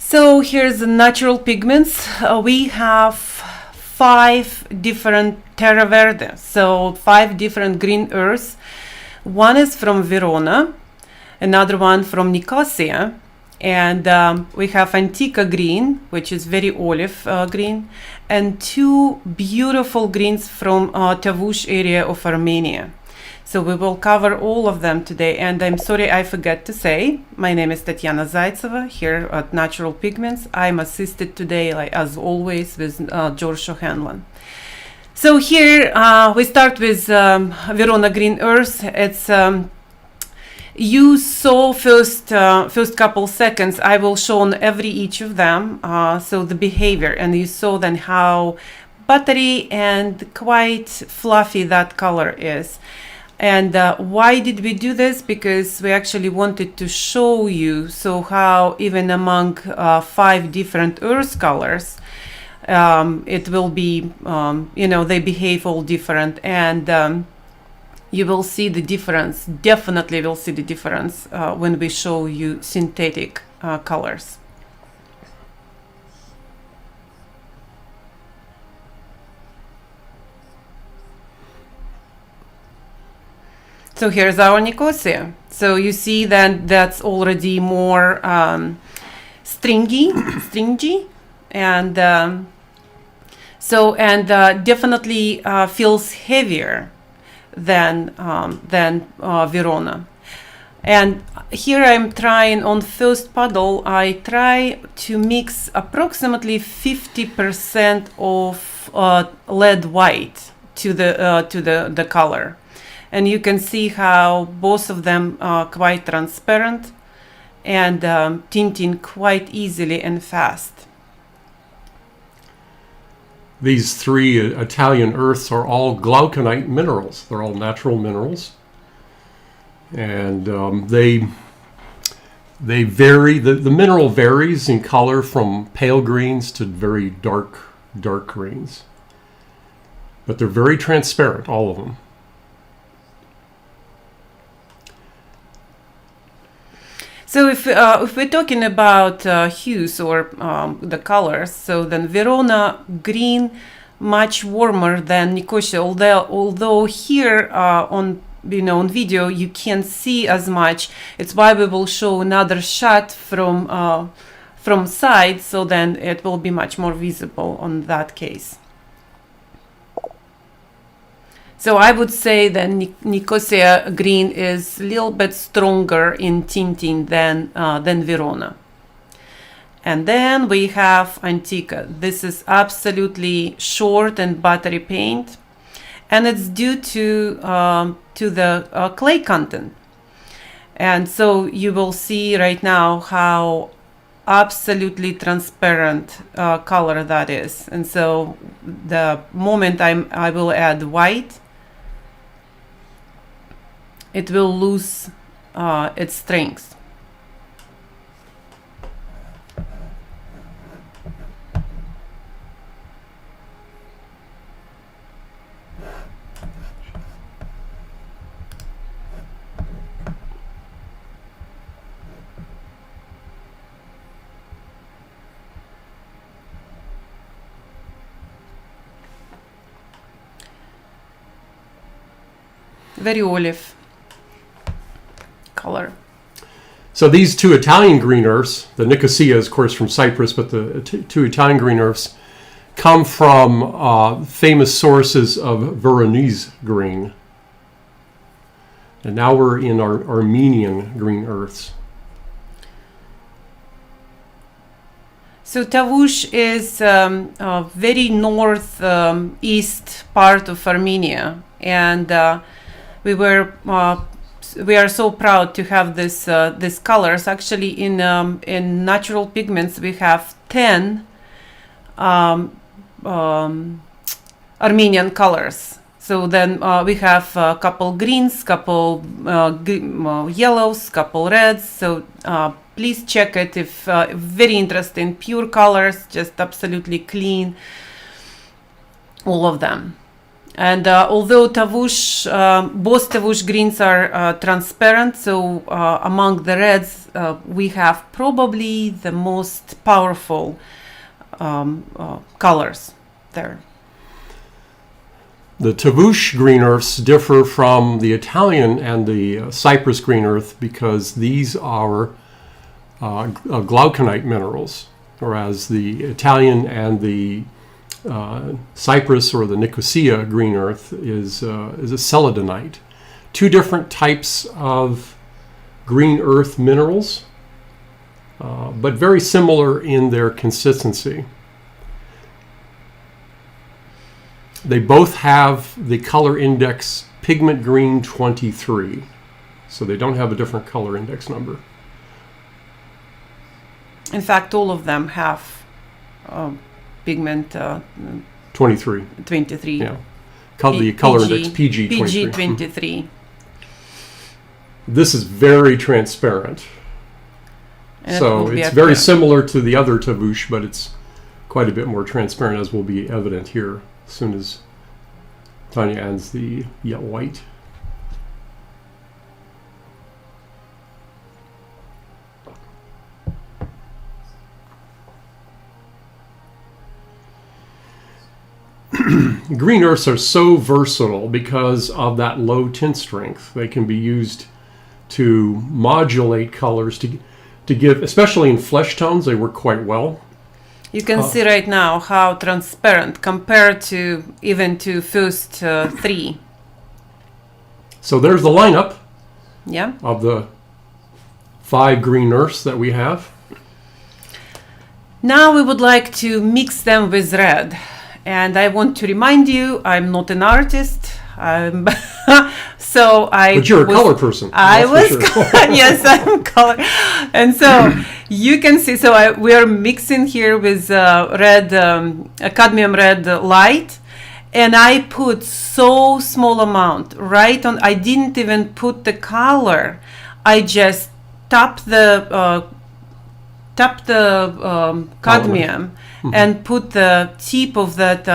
So here's the natural pigments. We have 5 different terre verde, so 5 different green earths. One is from Verona, another one from Nicosia, and we have Antica green, which is very olive green, and 2 beautiful greens from Tavush area of Armenia. So we will cover all of them today, and I'm sorry I forgot to say, my name is Tatiana Zaitseva here at Natural Pigments. I'm assisted today, like as always, with George O'Hanlon. So here we start with Verona Green Earth. It's you saw first couple seconds. I will show on each of them. So the behavior, and you saw then how buttery and quite fluffy that color is. And why did we do this? Because we actually wanted to show you so how even among 5 different earth colors, it will be, they behave all different, and you will see the difference, definitely will see the difference when we show you synthetic colors. So here's our Nicosia. So you see that that's already more stringy, and definitely feels heavier than Verona. And here I'm trying on first puddle. I try to mix approximately 50% of lead white to the color. And you can see how both of them are quite transparent and tinting quite easily and fast. These 3 Italian earths are all glauconite minerals. They're all natural minerals. And they vary. The mineral varies in color from pale greens to very dark greens. But they're very transparent, all of them. So if we're talking about hues or the colors, so then Verona green much warmer than Nicosia. Although here on video you can't see as much. It's why we will show another shot from side, so then it will be much more visible on that case. So I would say that Nicosia green is a little bit stronger in tinting than Verona. And then we have Antica. This is absolutely short and buttery paint, and it's due to the clay content. And so you will see right now how absolutely transparent color that is. And so the moment I will add white, it will lose its strength. Very olive color. So these 2 Italian green earths, the Nicosia is of course from Cyprus, but the 2 Italian green earths come from famous sources of Veronese green. And now we're in our Armenian green earths. So Tavush is a very northeast part of Armenia, and we are so proud to have these colors. Actually, in natural pigments, we have 10 Armenian colors. So then we have a couple greens, couple yellows, couple reds. So please check it if very interesting, pure colors, just absolutely clean, all of them. And although tavush, both tavush greens are transparent, so among the reds, we have probably the most powerful colors there. The tavush green earths differ from the Italian and the Cyprus green earth because these are glauconite minerals, whereas the Italian and the Cyprus or the Nicosia green earth is a celadonite. Two different types of green earth minerals, but very similar in their consistency. They both have the color index pigment green 23, so they don't have a different color index number. In fact, all of them have pigment 23. 23. Yeah. The color index PG 23. PG 23. This is very transparent. And so it's very similar to the other tavush, but it's quite a bit more transparent, as will be evident here as soon as Tanya adds the white. Green earths are so versatile because of that low tint strength. They can be used to modulate colors, to give, especially in flesh tones, they work quite well. You can see right now how transparent compared to even to first three. So there's the lineup of the 5 green earths that we have. Now we would like to mix them with red. And I want to remind you, I'm not an artist. But you're a color person. I was, sure. Yes, I'm color. And so you can see, we are mixing here with cadmium red light. And I put so small amount right on. I didn't even put the color. I just tapped the cadmium. Mm-hmm. And put the tip of that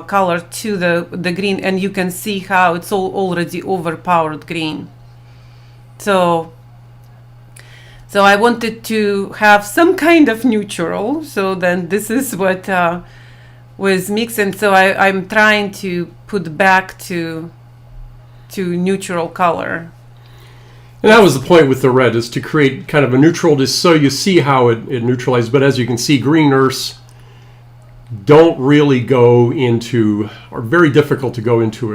color to the green, and you can see how it's already overpowered green. So I wanted to have some kind of neutral. So then this is what was mixed, and so I'm trying to put back to neutral color. And that was the point with the red, is to create kind of a neutral, just so you see how it neutralizes. But as you can see, green earths don't really go into, are very difficult to go into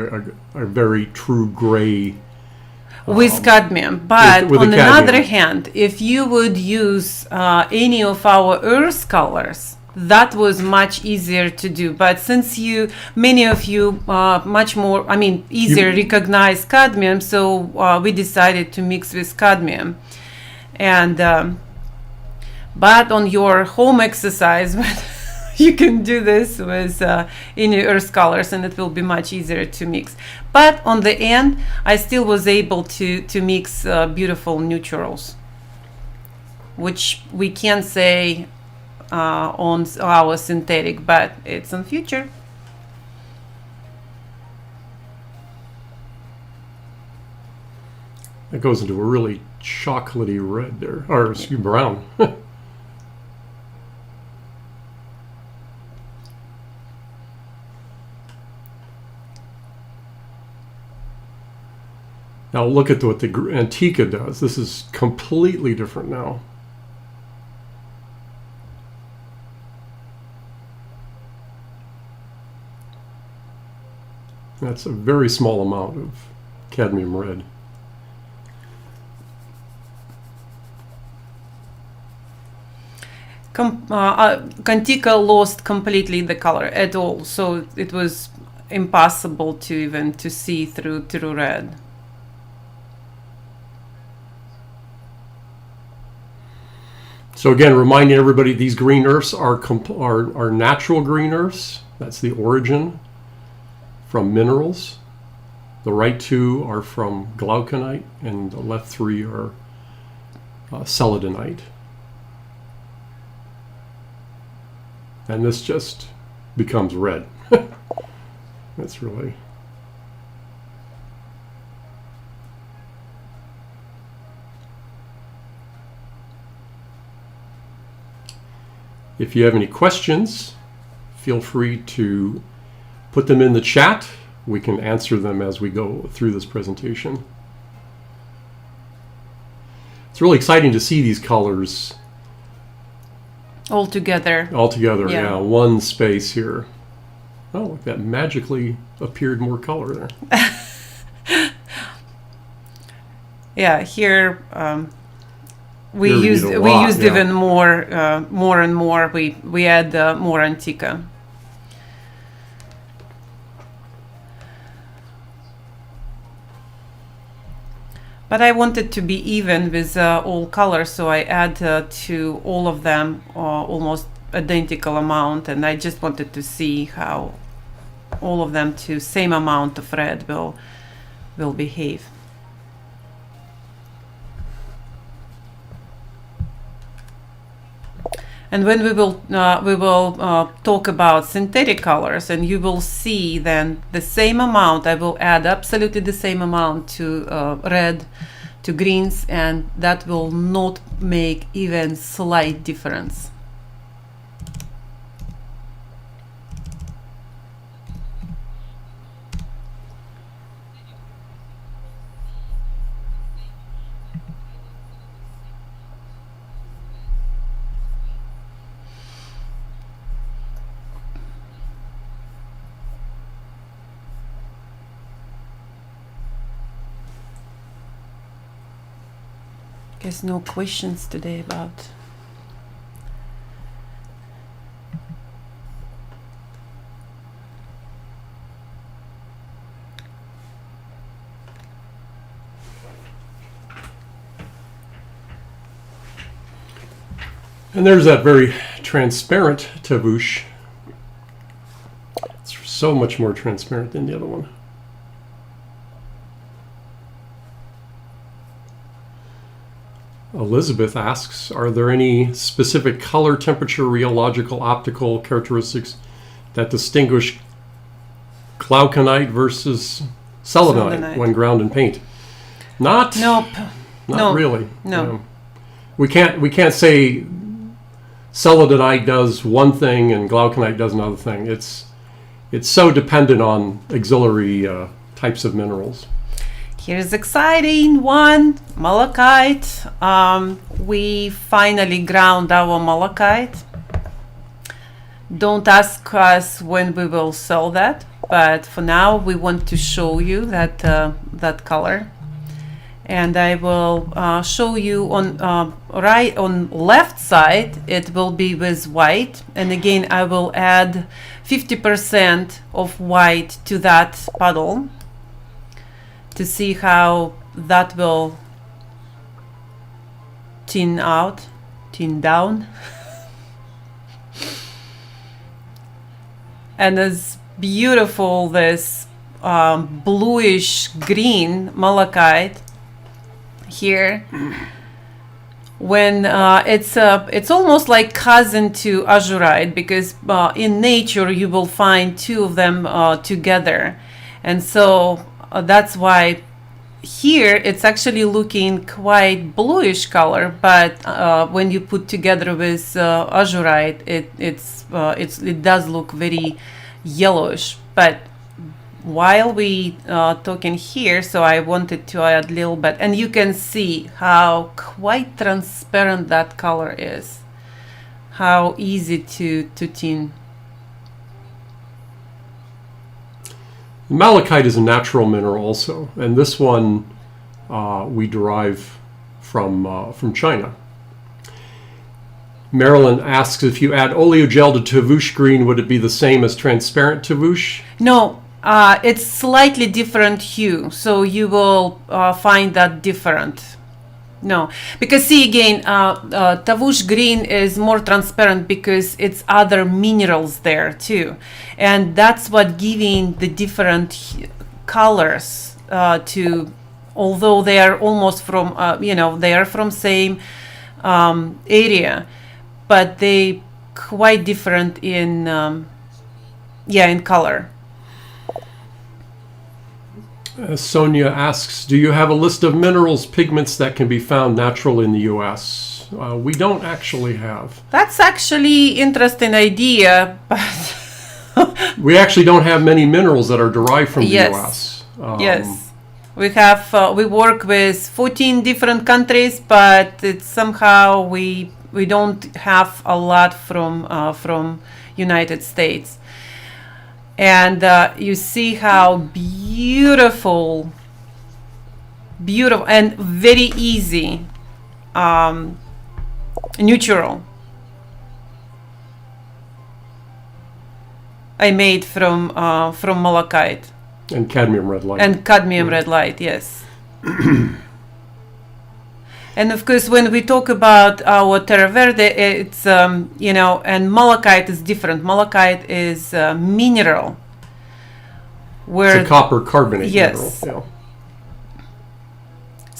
a very true gray. With cadmium. But with on the other hand, if you would use any of our earth colors, that was much easier to do. But since many of you much more, easier recognize cadmium, so we decided to mix with cadmium. And but on your home exercise, you can do this with any earth colors, and it will be much easier to mix. But on the end, I still was able to mix beautiful neutrals, which we can say on our synthetic, but it's on future. It goes into a really chocolatey red there, or excuse me, brown. Now look at what the Antica does. This is completely different now. That's a very small amount of cadmium red. Antica lost completely the color at all, so it was impossible to see through red. So again, reminding everybody, these green earths are natural green earths. That's the origin, from minerals. The right 2 are from glauconite, and the left 3 are celadonite. And this just becomes red. That's really If you have any questions, feel free to put them in the chat. We can answer them as we go through this presentation. It's really exciting to see these colors all together. Yeah, one space here. Oh, look, that magically appeared more color there. Yeah, here we Here used need a lot, even more and more. We add more Antica. But I wanted to be even with all colors, so I add to all of them almost identical amount, and I just wanted to see how all of them to same amount of red will behave. And when we will talk about synthetic colors, and you will see then the same amount, I will add absolutely the same amount to red, to greens, and that will not make even slight difference. There's no questions today about. And there's that very transparent Tavouche. It's so much more transparent than the other one. Elizabeth asks, are there any specific color, temperature, rheological, optical characteristics that distinguish glauconite versus selenite when ground in paint? Not really. No. We can't say selenite does one thing and glauconite does another thing. It's so dependent on auxiliary types of minerals. Here's exciting one, malachite. We finally ground our malachite. Don't ask us when we will sell that, but for now we want to show you that color. And I will show you on left side, it will be with white. And again, I will add 50% of white to that puddle to see how that will thin down. And as beautiful this bluish green malachite here, when it's almost like cousin to azurite, because in nature you will find two of them together, and so that's why here it's actually looking quite bluish color, but when you put together with azurite, it does look very yellowish. But while we talking here, so I wanted to add a little bit, and you can see how quite transparent that color is, how easy to thin. Malachite is a natural mineral also, and this one we derive from China. Marilyn asks, if you add oleogel to Tavouche green, would it be the same as transparent Tavouche? No, it's slightly different hue, so you will find that different. No, because see again, Tavouche green is more transparent because it's other minerals there too, and that's what giving the different colors to. Although they are almost from, they are from same area, but they quite different in color. Sonia asks, do you have a list of minerals, pigments that can be found natural in the U.S.? we don't actually have. That's actually interesting idea, but We actually don't have many minerals that are derived from the Yes. U.S. yes, we have we work with 14 different countries, but it's somehow we don't have a lot from United States. And you see how beautiful and very easy, neutral I made from malachite And cadmium red light. and cadmium red light. Yes. And of course, when we talk about our terre verde, it's and malachite is different. Malachite is mineral, where it's a copper carbonate Yes. mineral.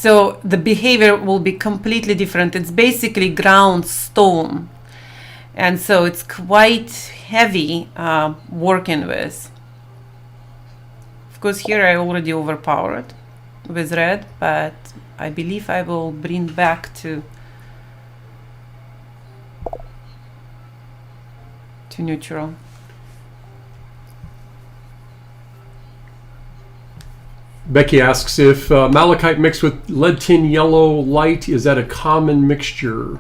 so the behavior will be completely different. It's basically ground stone, and so it's quite heavy working with. Of course, here I already overpowered with red, but I believe I will bring back to neutral. Becky asks if malachite mixed with lead tin yellow light, is that a common mixture?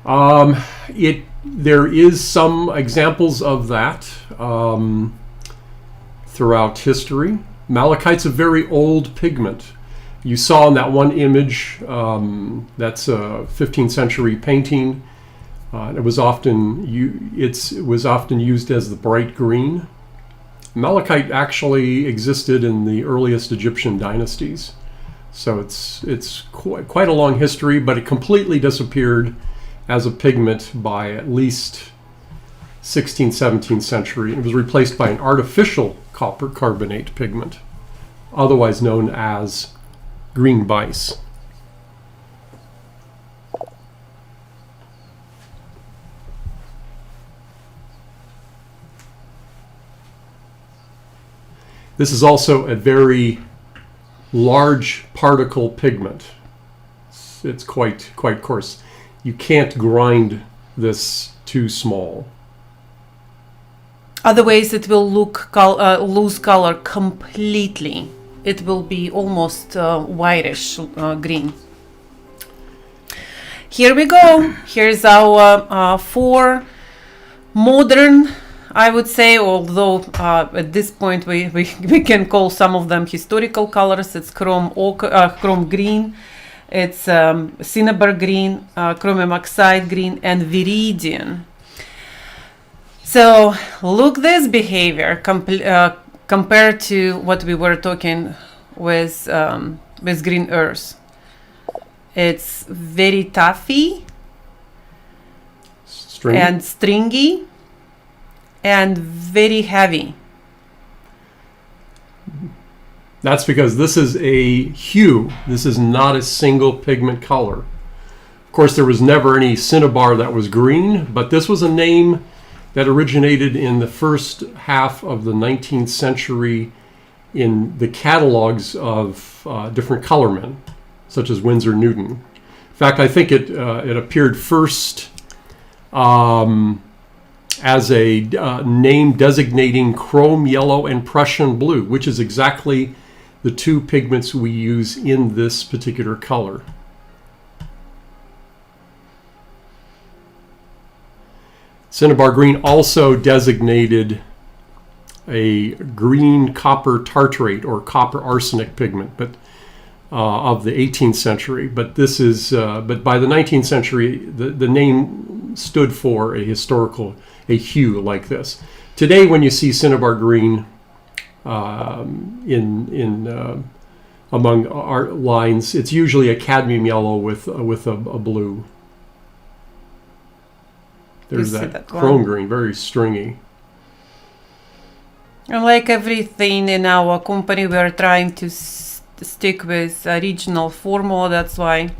There is some examples of that throughout history. Malachite's a very old pigment. You saw in that one image, that's a 15th century painting. It was often used as the bright green. Malachite actually existed in the earliest Egyptian dynasties, so it's quite a long history. But it completely disappeared as a pigment by at least 16th, 17th century. It was replaced by an artificial copper carbonate pigment, otherwise known as green bice. This is also a very large particle pigment. It's quite coarse. You can't grind this too small. Otherwise, it will lose color completely. It will be almost whitish green. Here we go. Here's our 4 modern, I would say, although at this point we can call some of them historical colors. It's chrome green, it's cinnabar green, chromium oxide green, and viridian. So look this behavior compared to what we were talking with green earth. It's very toughy and stringy and very heavy. That's because this is a hue. This is not a single pigment color. Of course, there was never any cinnabar that was green, but this was a name that originated in the first half of the 19th century in the catalogs of different colormen, such as Winsor Newton. In fact, I think it appeared first as a name designating chrome yellow and Prussian blue, which is exactly the 2 pigments we use in this particular color. Cinnabar green also designated a green copper tartrate or copper arsenic pigment, but of the 18th century. But this is but by the 19th century, the name stood for a hue like this. Today, when you see cinnabar green among art lines, it's usually a cadmium yellow with a blue. There's that chrome green, very stringy. And like everything in our company, we are trying to stick with original formula. That's why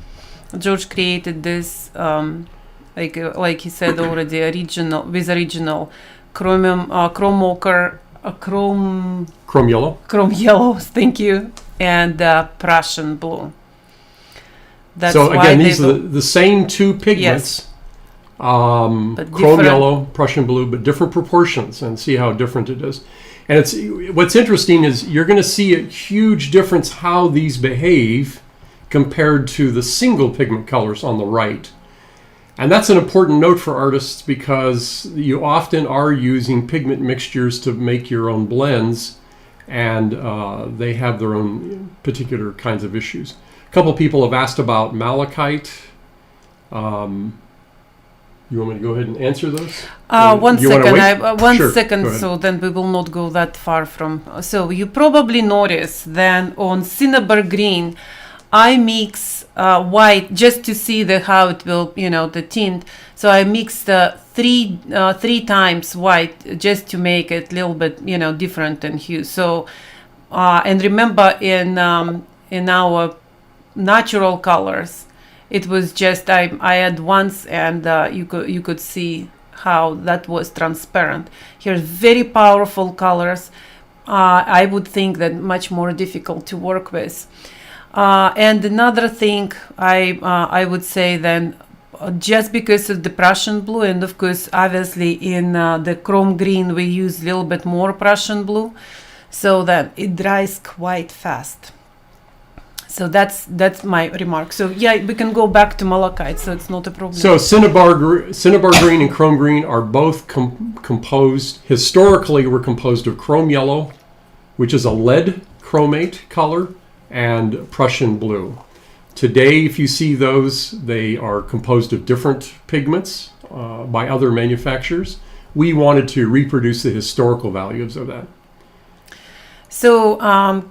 George created this, like he said already, original chromium, chrome ochre, chrome yellow. Chrome yellows, thank you, and Prussian blue. That's So why again, they these are do- the same two pigments, but chrome different- yellow, Prussian blue, but different proportions, and see how different it is. And it's what's interesting is you're going to see a huge difference how these behave compared to the single pigment colors on the right. And that's an important note for artists because you often are using pigment mixtures to make your own blends, and they have their own particular kinds of issues. A couple people have asked about malachite. You want me to go ahead and answer those? One You wanna second, wait? one Sure, second, go ahead. so then we will not go that far from. So you probably notice then on cinnabar green, I mix white just to see how it will, the tint. So I mix the three times white just to make it a little bit, different in hue. So and remember in our natural colors, it was just I had once, and you could see how that was transparent. Here's very powerful colors. I would think that much more difficult to work with. And another thing I would say then, just because of the Prussian blue, and of course obviously in the chrome green we use a little bit more Prussian blue, so that it dries quite fast. So that's my remark. So yeah, we can go back to malachite, so it's not a problem. So cinnabar green and chrome green are both composed, historically were composed of chrome yellow, which is a lead chromate color, and Prussian blue. Today, if you see those, they are composed of different pigments by other manufacturers. We wanted to reproduce the historical values of that. So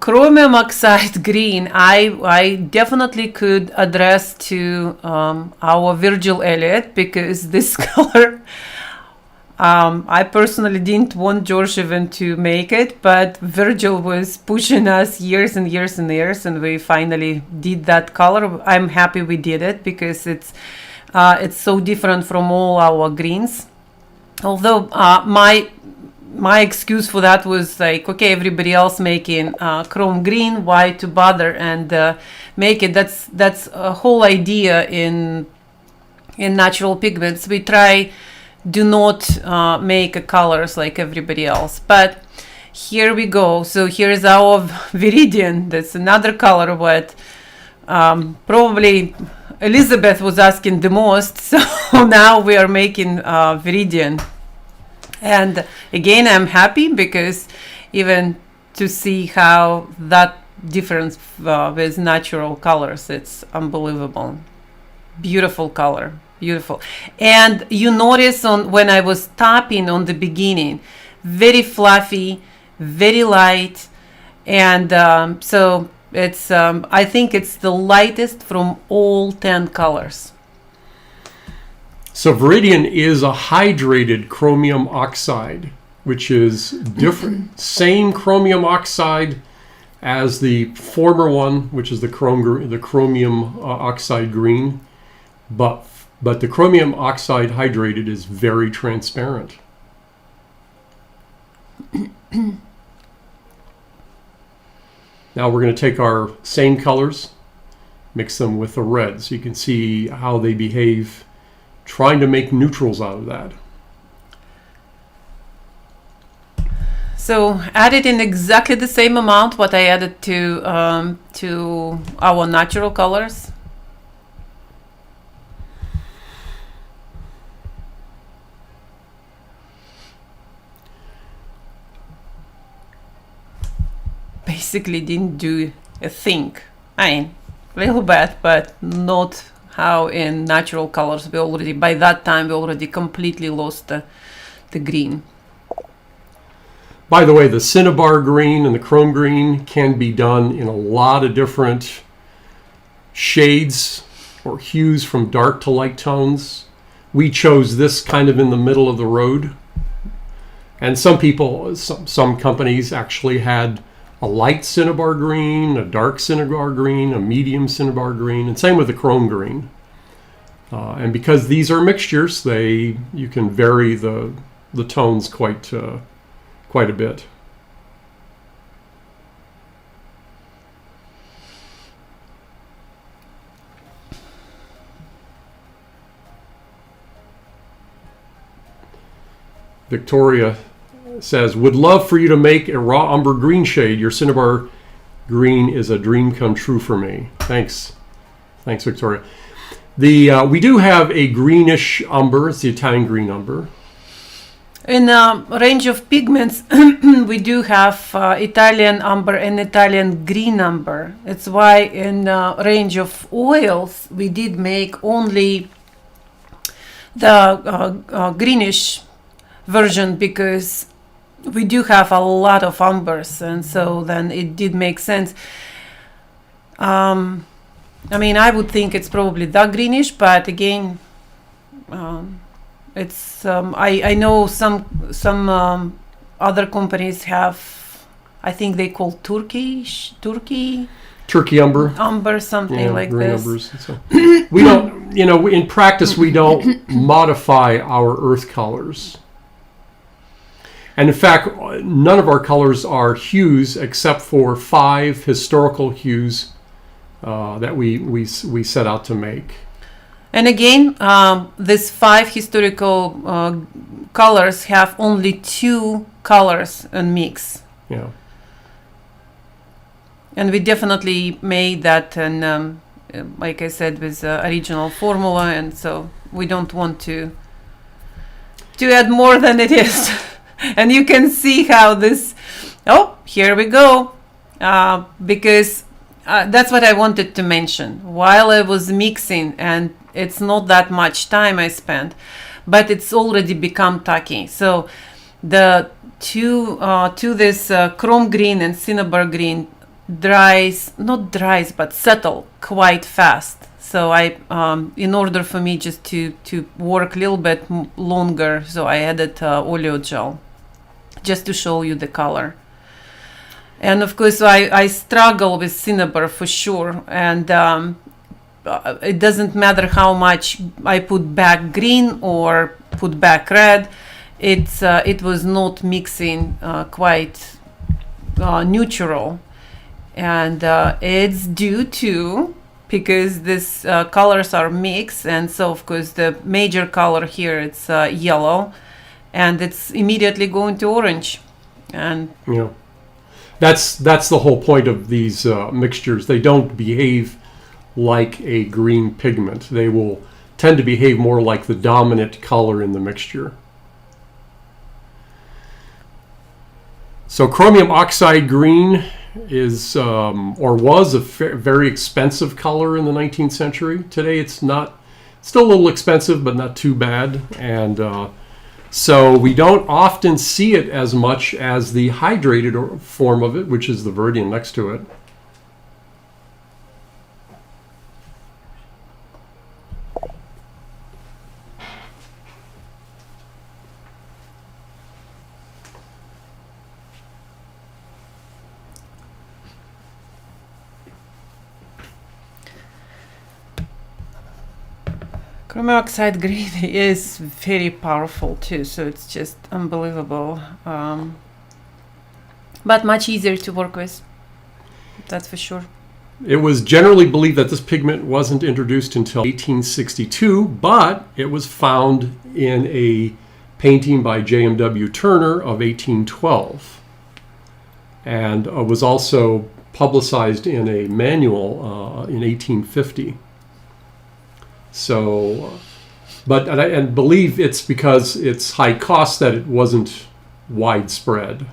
chromium oxide green, I definitely could address to our Virgil Elliot, because this color, I personally didn't want George even to make it, but Virgil was pushing us years and years and years, and we finally did that color. I'm happy we did it because it's so different from all our greens. Although my excuse for that was like, okay, everybody else making chrome green, why to bother and make it? That's a whole idea in natural pigments. We try do not make colors like everybody else. But here we go. So here's our viridian. That's another color what probably Elizabeth was asking the most. So now we are making viridian. And again, I'm happy because even to see how that difference with natural colors, it's unbelievable. Beautiful color, beautiful. And you notice when I was tapping on the beginning, very fluffy, very light, and so it's I think it's the lightest from all 10 colors. So viridian is a hydrated chromium oxide, which is different. Same chromium oxide as the former one, which is the chromium oxide green, but the chromium oxide hydrated is very transparent. Now we're going to take our same colors, mix them with the red, so you can see how they behave, trying to make neutrals out of that. So add it in exactly the same amount what I added to our natural colors. Basically didn't do a thing. I mean, a little bit, but not how in natural colors we already, by that time we already completely lost the green. By the way, the cinnabar green and the chrome green can be done in a lot of different shades or hues from dark to light tones. We chose this kind of in the middle of the road. And some people, some companies actually had a light cinnabar green, a dark cinnabar green, a medium cinnabar green, and same with the chrome green. And because these are mixtures, you can vary the tones quite a bit. Victoria says, would love for you to make a raw umber green shade. Your cinnabar green is a dream come true for me. Thanks. Thanks, Victoria. We do have a greenish umber. It's the Italian green umber. In a range of pigments, we do have Italian umber and Italian green umber. It's why in a range of oils, we did make only the greenish version, because we do have a lot of umbers, and so then it did make sense. I mean, I would think it's probably the greenish, but again, it's I know some other companies have, I think they call turkey umber, something like this. Umbers, so. We don't, in practice, we don't modify our earth colors. And in fact, none of our colors are hues except for 5 historical hues that we set out to make. And again, these 5 historical colors have only 2 colors and mix. Yeah. And we definitely made that, and like I said, with original formula, and so we don't want to add more than it is. And you can see how this. Oh, here we go, because that's what I wanted to mention while I was mixing, and it's not that much time I spent, but it's already become tacky. So the to this chrome green and cinnabar green not dries, but settle quite fast. So I, in order for me just to work a little bit longer, so I added oleo gel just to show you the color. And of course, I struggle with cinnabar for sure, and it doesn't matter how much I put back green or put back red. It was not mixing quite neutral, and it's due to because these colors are mixed, and so of course the major color here it's yellow, and it's immediately going to orange, and yeah. That's the whole point of these mixtures. They don't behave like a green pigment. They will tend to behave more like the dominant color in the mixture. So chromium oxide green is or was a very expensive color in the 19th century. Today it's not, still a little expensive, but not too bad. And so we don't often see it as much as the hydrated form of it, which is the viridian next to it. Chromium oxide green is very powerful too, so it's just unbelievable, but much easier to work with, that's for sure. It was generally believed that this pigment wasn't introduced until 1862, but it was found in a painting by J.M.W. Turner of 1812, and was also publicized in a manual in 1850. So, but I believe it's because it's high cost that it wasn't widespread.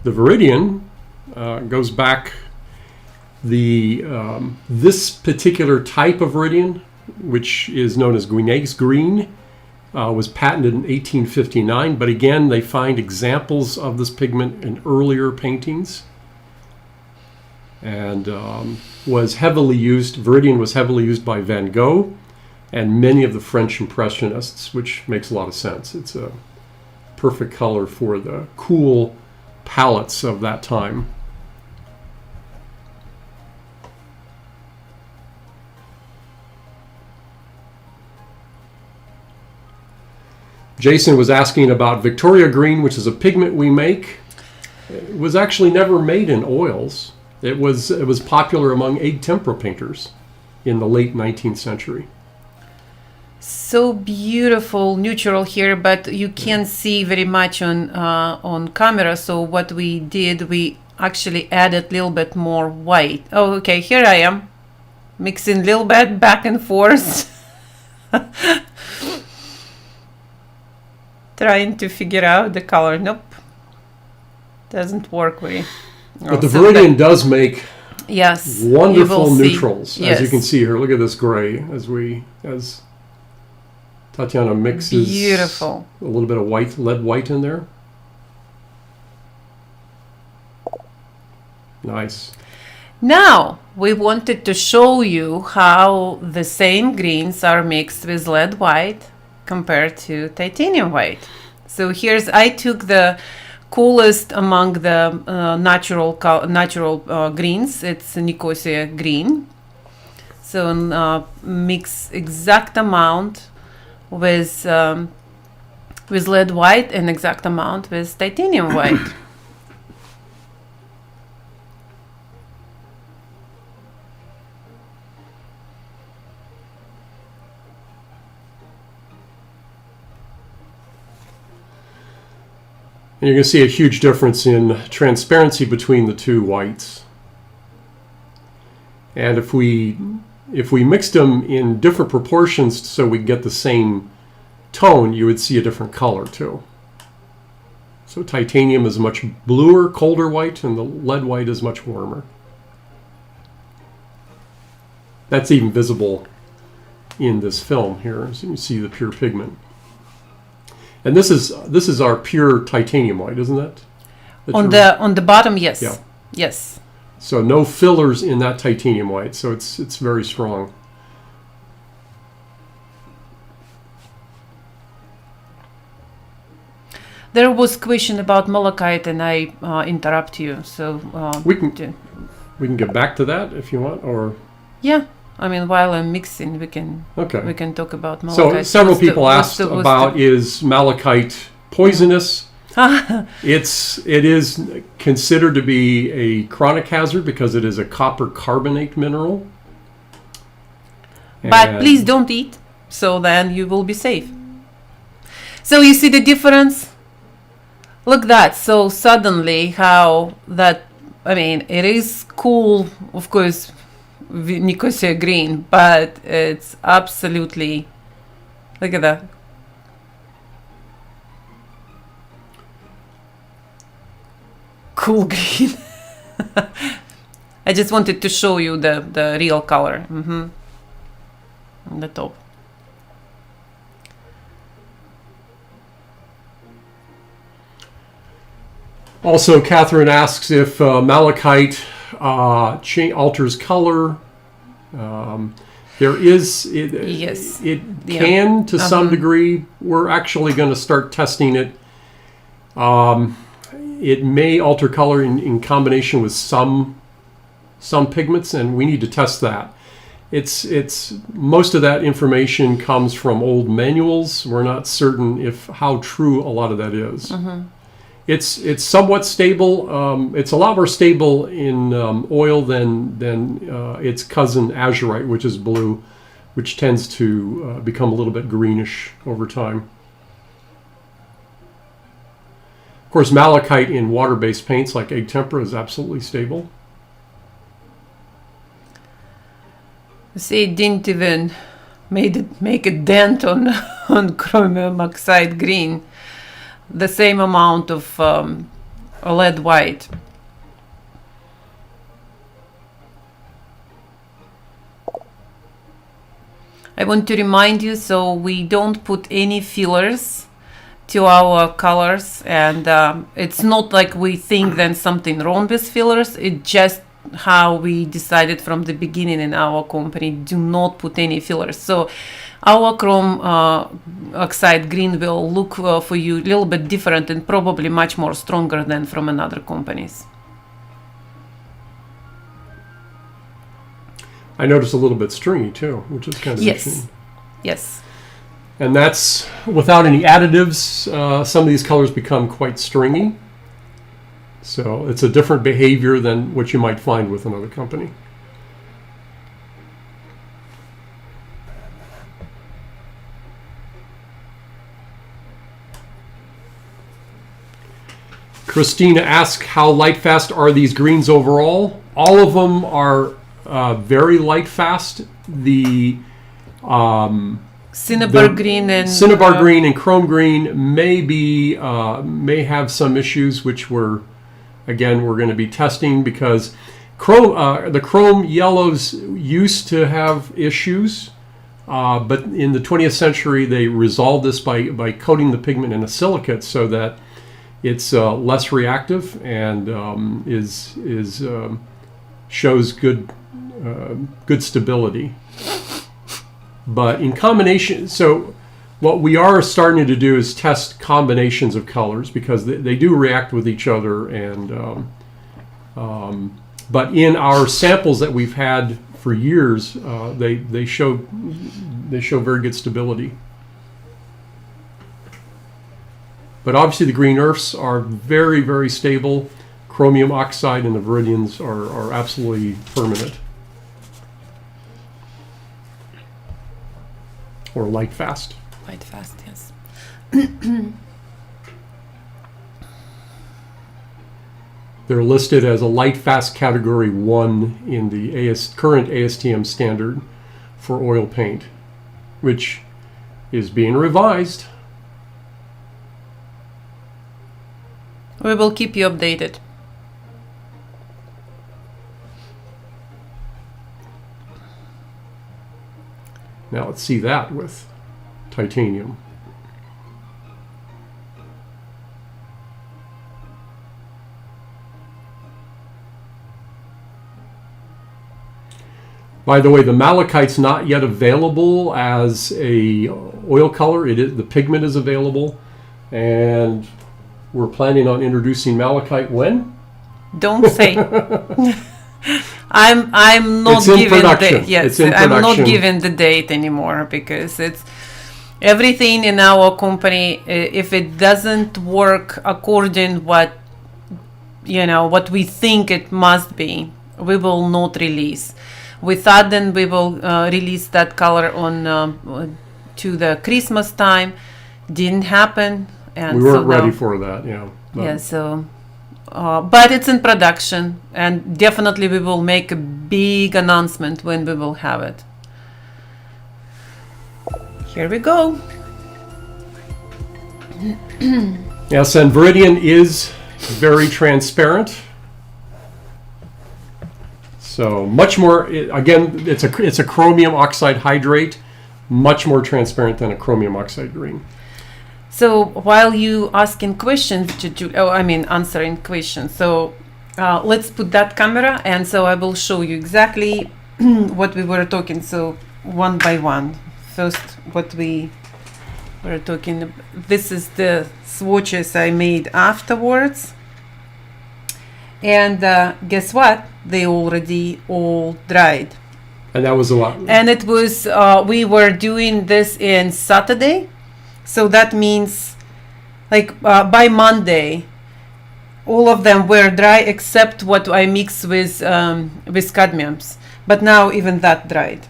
The viridian goes back. This particular type of viridian, which is known as Guineg's green, was patented in 1859. But again, they find examples of this pigment in earlier paintings. And was heavily used. Viridian was heavily used by Van Gogh and many of the French Impressionists, which makes a lot of sense. It's a perfect color for the cool palettes of that time. Jason was asking about Victoria green, which is a pigment we make. It was actually never made in oils. It was popular among egg tempera painters in the late 19th century. So beautiful neutral here, but you can't see very much on camera. So what we did, we actually added a little bit more white. Oh, okay, here I am mixing a little bit back and forth. Trying to figure out the color. Nope, doesn't work very. But the viridian does make yes wonderful neutrals, yes. as you can see here. Look at this gray as Tatiana mixes beautiful a little bit of white, lead white in there. Nice. Now we wanted to show you how the same greens are mixed with lead white compared to titanium white. So I took the coolest among the natural greens. It's Nicosia green. So mix exact amount with lead white and exact amount with titanium white. And you're going to see a huge difference in transparency between the two whites. And if we mixed them in different proportions so we get the same tone, you would see a different color too. So titanium is much bluer, colder white, and the lead white is much warmer. That's even visible in this film here, so you can see the pure pigment. And this is our pure titanium white, isn't it? On the bottom, yes. Yeah. Yes. So no fillers in that titanium white, so it's very strong. There was question about malachite, and I interrupt you. So we can get back to that if you want, or yeah. I mean, while I'm mixing, we can talk about malachite. So several people asked about is malachite poisonous? It is considered to be a chronic hazard because it is a copper carbonate mineral. But please don't eat, so then you will be safe. So you see the difference? Look that. So suddenly how that, I mean, it is cool, of course, Nicosia green, but it's absolutely, look at that. Cool green. I just wanted to show you the real color on the top. Also, Catherine asks if malachite alters color. There is yes, it can to some degree. We're actually going to start testing it. It may alter color in combination with some pigments, and we need to test that. It's most of that information comes from old manuals. We're not certain how true a lot of that is. It's somewhat stable. It's a lot more stable in oil than its cousin azurite, which is blue, which tends to become a little bit greenish over time. Of course, malachite in water-based paints like egg tempera is absolutely stable. See, it didn't even make a dent on chromium oxide green. The same amount of lead white. I want to remind you, so we don't put any fillers to our colors, and it's not like we think then something wrong with fillers. It's just how we decided from the beginning in our company, do not put any fillers. So our chrome oxide green will look for you a little bit different and probably much more stronger than from another companies. I noticed a little bit stringy too, which is kind of interesting. Yes. And that's without any additives. Some of these colors become quite stringy. So it's a different behavior than what you might find with another company. Christina asks, how light fast are these greens overall? All of them are very light fast. The cinnabar green and green and chrome green may have some issues, which we're going to be testing, because the chrome yellows used to have issues, but in the 20th century they resolved this by coating the pigment in a silicate so that it's less reactive and shows good stability. But in combination, so what we are starting to do is test combinations of colors, because they do react with each other. And but in our samples that we've had for years, they show very good stability. But obviously the green earths are very, very stable. Chromium oxide and the viridians are absolutely permanent. Or light fast. Light fast, yes. They're listed as a light fast category 1 in the current ASTM standard for oil paint, which is being revised. We will keep you updated. Now let's see that with titanium. By the way, the malachite's not yet available as a oil color. The pigment is available, and we're planning on introducing malachite when? Don't say. I'm not giving I'm not giving the date anymore, because it's everything in our company. If it doesn't work according what we think it must be, we will not release. We thought then we will release that color on to the Christmas time. Didn't happen, and we weren't ready for that. Yeah. Yeah. So. But it's in production, and definitely we will make a big announcement when we will have it. Here we go. Yes, and viridian is very transparent. So much more. Again, it's a chromium oxide hydrate, much more transparent than a chromium oxide green. So while you asking questions, answering questions. So let's put that camera, and so I will show you exactly what we were talking. So one by one. First, what we were talking. This is the swatches I made afterwards. And guess what? They already all dried. And that was a lot. And it was we were doing this in Saturday. So that means, by Monday, all of them were dry except what I mixed with cadmiums. But now even that dried,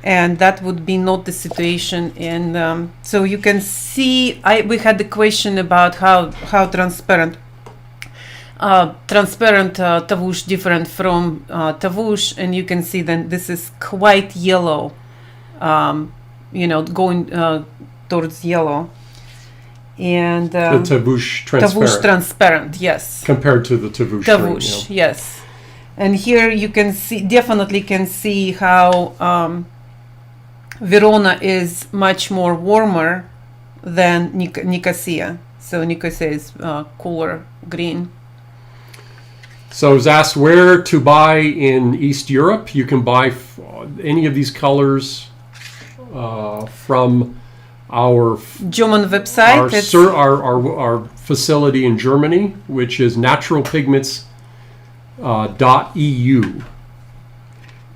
and that would be not the situation. And so you can see, we had the question about how transparent Tavush different from Tavush, and you can see then this is quite yellow, going towards yellow, and the Tavush transparent, yes, compared to the Tavush, yes. And here you can definitely see how Verona is much more warmer than Nicosia. So Nicosia is cooler green. So I was asked where to buy in East Europe. You can buy any of these colors from our German website, our facility in Germany, which is naturalpigments.eu.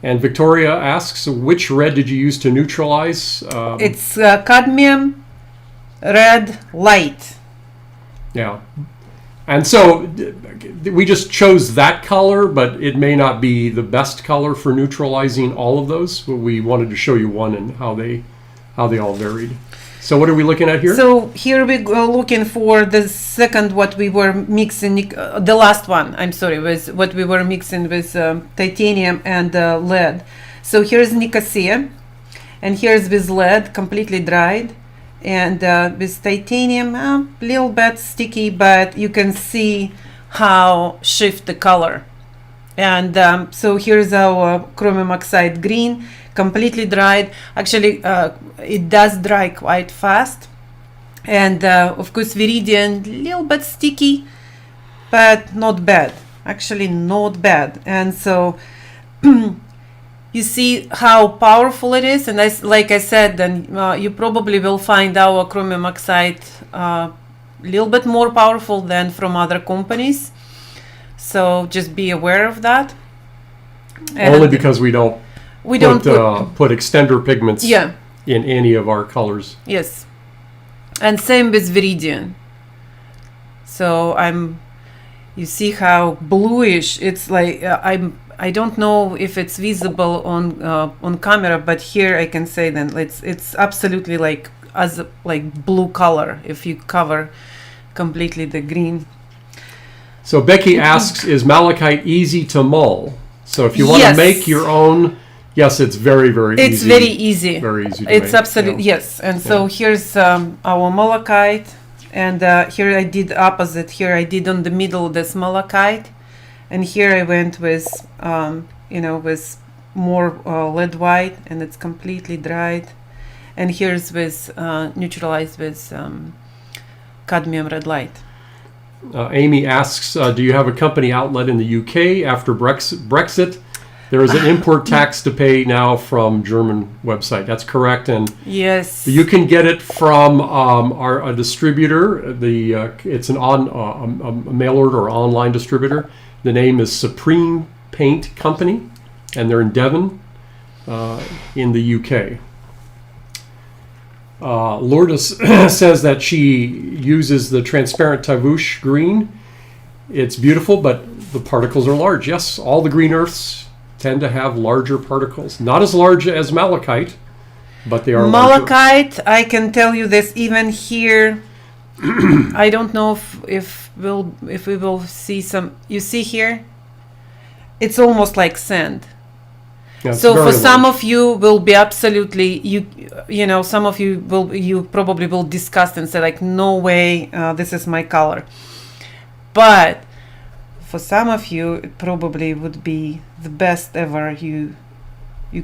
And Victoria asks, which red did you use to neutralize? It's Cadmium Red Light. Yeah. And so we just chose that color, but it may not be the best color for neutralizing all of those. But we wanted to show you one and how they all varied. So what are we looking at here? So here we go looking for the second what we were mixing, the last one, I'm sorry, was what we were mixing with titanium and lead. So here's Nicosia, and here's with lead, completely dried, and with titanium, a little bit sticky, but you can see how shift the color. And so here's our chromium oxide green, completely dried. Actually, it does dry quite fast. And of course, viridian, little bit sticky, but not bad. Actually, not bad. And so you see how powerful it is. And like I said, then you probably will find our chromium oxide a little bit more powerful than from other companies. So just be aware of that. And only because we don't put extender pigments yeah. in any of our colors. Yes. And same with viridian. So you see how bluish it's like. I don't know if it's visible on camera, but here I can say then it's absolutely like blue color if you cover completely the green. So Becky asks, is malachite easy to mull? So if you want to make your own, yes, it's very, very easy. It's very easy. Very easy to it's make. Absolutely, yes. And so here's our malachite. And here I did opposite. Here I did on the middle this malachite. And here I went with, with more lead white. And it's completely dried. And here's with neutralized with cadmium red light. Amy asks, do you have a company outlet in the UK after Brexit? There is an import tax to pay now from German website. That's correct, and yes, you can get it from a distributor. It's a mail order or online distributor. The name is Supreme Paint Company, and they're in Devon, in the UK. Lourdes says that she uses the transparent Tavush green. It's beautiful, but the particles are large. Yes, all the green earths tend to have larger particles. Not as large as malachite, but they are malachite, larger. I can tell you this, even here, I don't know if we will see some, you see here, it's almost like sand. Yeah, so for some of you will be absolutely some of you probably will discuss and say like, no way, this is my color. But for some of you it probably would be the best ever you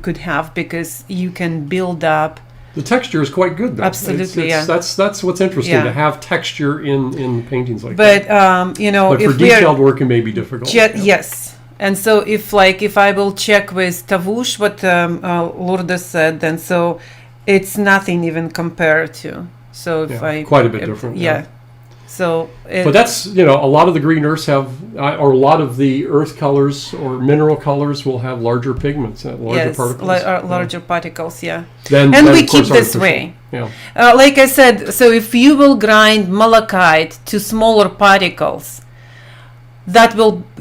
could have, because you can build up. The texture is quite good though. Absolutely, yeah. That's what's interesting, to have texture in paintings like that. But for detailed work it may be difficult. Yes. And so if I will check with Tavush what Lourdes said, then so it's nothing even compared to. So if quite a bit different. Yeah. So but that's, a lot of the green earths have, or a lot of the earth colors or mineral colors will have larger pigments, larger particles. Larger particles, yeah. And we keep this way. Yeah. Like I said, so if you will grind malachite to smaller particles,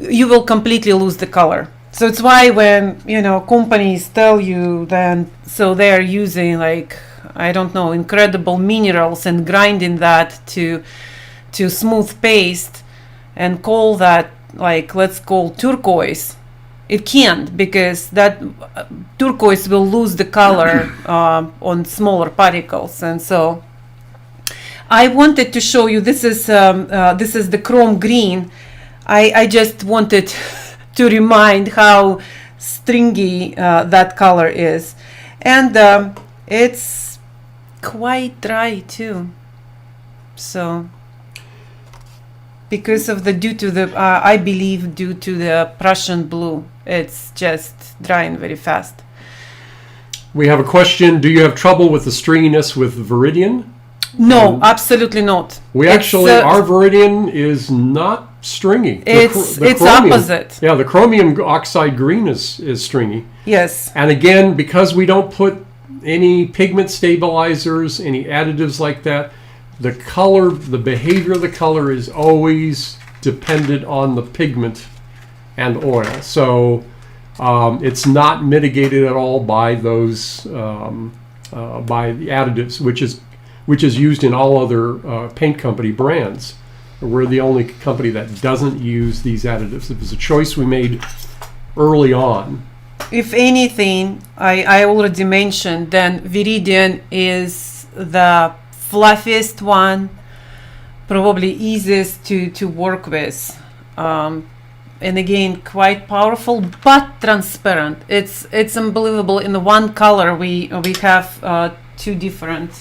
you will completely lose the color. So it's why when companies tell you then, so they're using incredible minerals and grinding that to smooth paste and call that let's call turquoise. It can't, because that turquoise will lose the color on smaller particles. And so I wanted to show you, this is the chrome green. I just wanted to remind how stringy that color is, and it's quite dry too. So because of I believe due to the Prussian blue, it's just drying very fast. We have a question. Do you have trouble with the stringiness with viridian? No, absolutely not. Our viridian is not stringy. It's chromium, opposite. Yeah, the chromium oxide green is stringy. Yes. And again, because we don't put any pigment stabilizers, any additives like that, the color, the behavior of the color is always dependent on the pigment and oil. So it's not mitigated at all by those by the additives, which is which is used in all other paint company brands. We're the only company that doesn't use these additives. It was a choice we made early on. If anything, I already mentioned, then viridian is the fluffiest one, probably easiest to work with. And again, quite powerful but transparent. It's unbelievable. In the one color, we have two different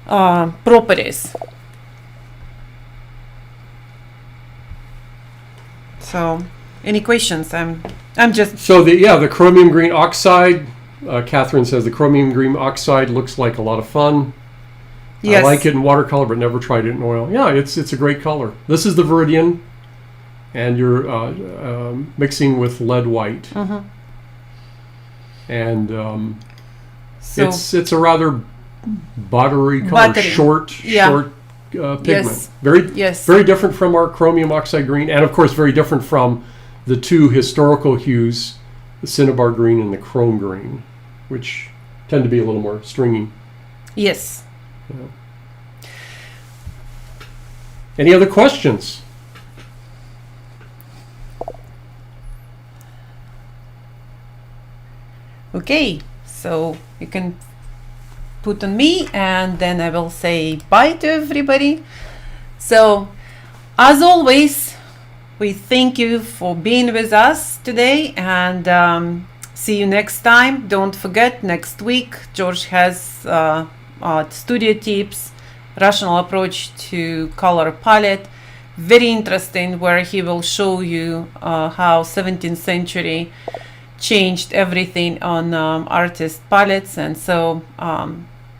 properties. So, any questions? I'm just So the chromium green oxide. Catherine says the chromium green oxide looks like a lot of fun. yes. I like it in watercolor, but never tried it in oil. Yeah, it's a great color. This is the viridian, and you're mixing with lead white, Mhm. and So it's a rather buttery color, Buttery. short pigment. Yes. Yes. Very different from our chromium oxide green, and of course very different from the two historical hues, the cinnabar green and the chrome green, which tend to be a little more stringy. yes. Any other questions? Okay. So you can put on me, and then I will say bye to everybody. So, as always, we thank you for being with us today, and see you next time. Don't forget, next week George has studio tips, rational approach to color palette. Very interesting, where he will show you how 17th century changed everything on artist palettes, and so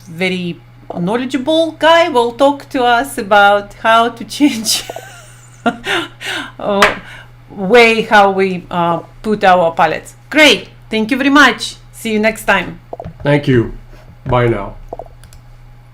very knowledgeable guy will talk to us about how to change way how we put our palettes. Great, thank you very much. See you next time. Thank you. Bye now.